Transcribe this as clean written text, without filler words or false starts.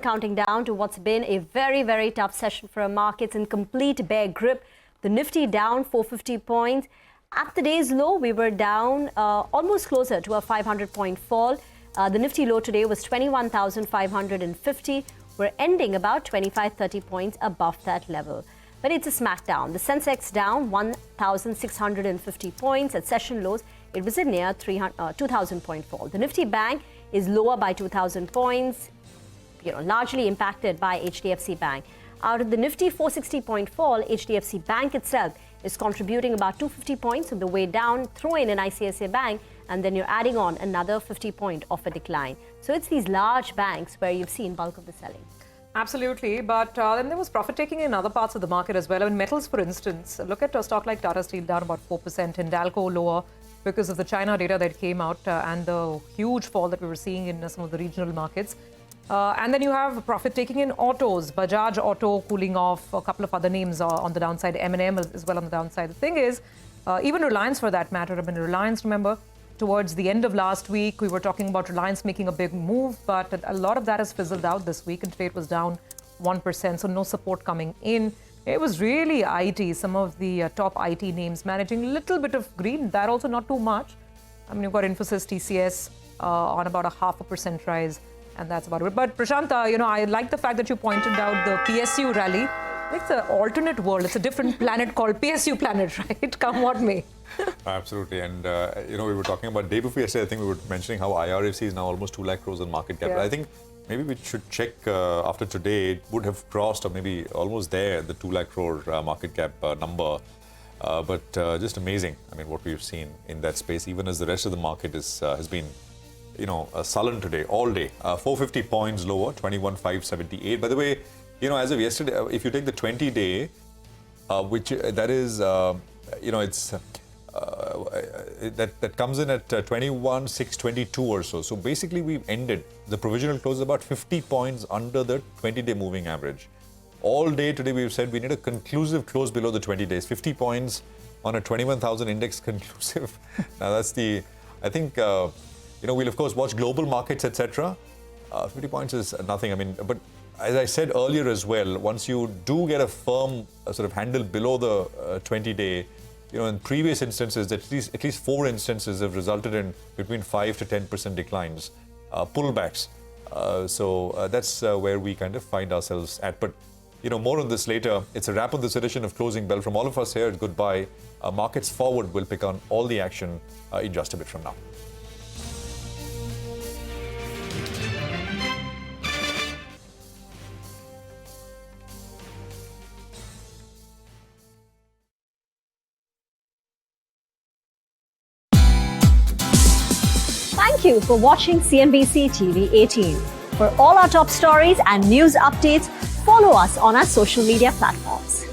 Counting down to what's been a very, very tough session for our markets in complete bear grip. The Nifty down 450 points. At the day's low, we were down almost closer to a 500-point fall. The Nifty low today was 21,550. We're ending about 25-30 points above that level. But it's a smackdown. The Sensex down 1,650 points at session lows. It was a near 2,000-point fall. The Nifty Bank is lower by 2,000 points. Largely impacted by HDFC Bank. Out of the Nifty 460-point fall, HDFC Bank itself is contributing about 250 points on the way down. Throw in an ICICI Bank, and then you're adding on another 50-point of a decline. So it's these large banks where you've seen bulk of the selling. Absolutely, but then there was profit taking in other parts of the market as well. In metals, for instance, look at a stock like Tata Steel down about 4%, Hindalco lower because of the China data that came out and the huge fall that we were seeing in some of the regional markets. And then you have profit taking in autos, Bajaj Auto cooling off, a couple of other names on the downside, M&M as well on the downside. The thing is, even Reliance for that matter, Reliance, remember, towards the end of last week, we were talking about Reliance making a big move, but a lot of that has fizzled out this week, and today it was down 1%, so no support coming in. It was really IT, some of the top IT names managing a little bit of green, that also not too much. You've got Infosys, TCS on about a 0.5% rise. And that's about it. But Prashant, I like the fact that you pointed out the PSU rally. It's an alternate world. It's a different planet called PSU planet, right? Come what may. Absolutely. And, we were talking about day before yesterday, I think we were mentioning how IRFC is now almost 2 lakh crores on market cap. Yeah. I think maybe we should check after today, it would have crossed or maybe almost there, the 2 lakh crore market cap number. But just amazing, what we've seen in that space, even as the rest of the market has been sullen today, all day. 450 points lower, 21,578. By the way, as of yesterday, if you take the 20-day, which that is, that comes in at 21,622 or so. So basically, we've ended. The provisional close is about 50 points under the 20-day moving average. All day today, we've said we need a conclusive close below the 20 days. 50 points on a 21,000 index conclusive. Now, that's the, I think, we'll of course watch global markets, etc. 50 points is nothing. But as I said earlier as well, once you do get a firm sort of handle below the 20-day, in previous instances, at least 4 instances have resulted in between 5 to 10% declines, pullbacks. So that's where we kind of find ourselves at. But more on this later. It's a wrap on this edition of Closing Bell from all of us here at Goodbye. Markets Forward will pick on all the action in just a bit from now. Thank you for watching CNBC TV 18. For all our top stories and news updates, follow us on our social media platforms.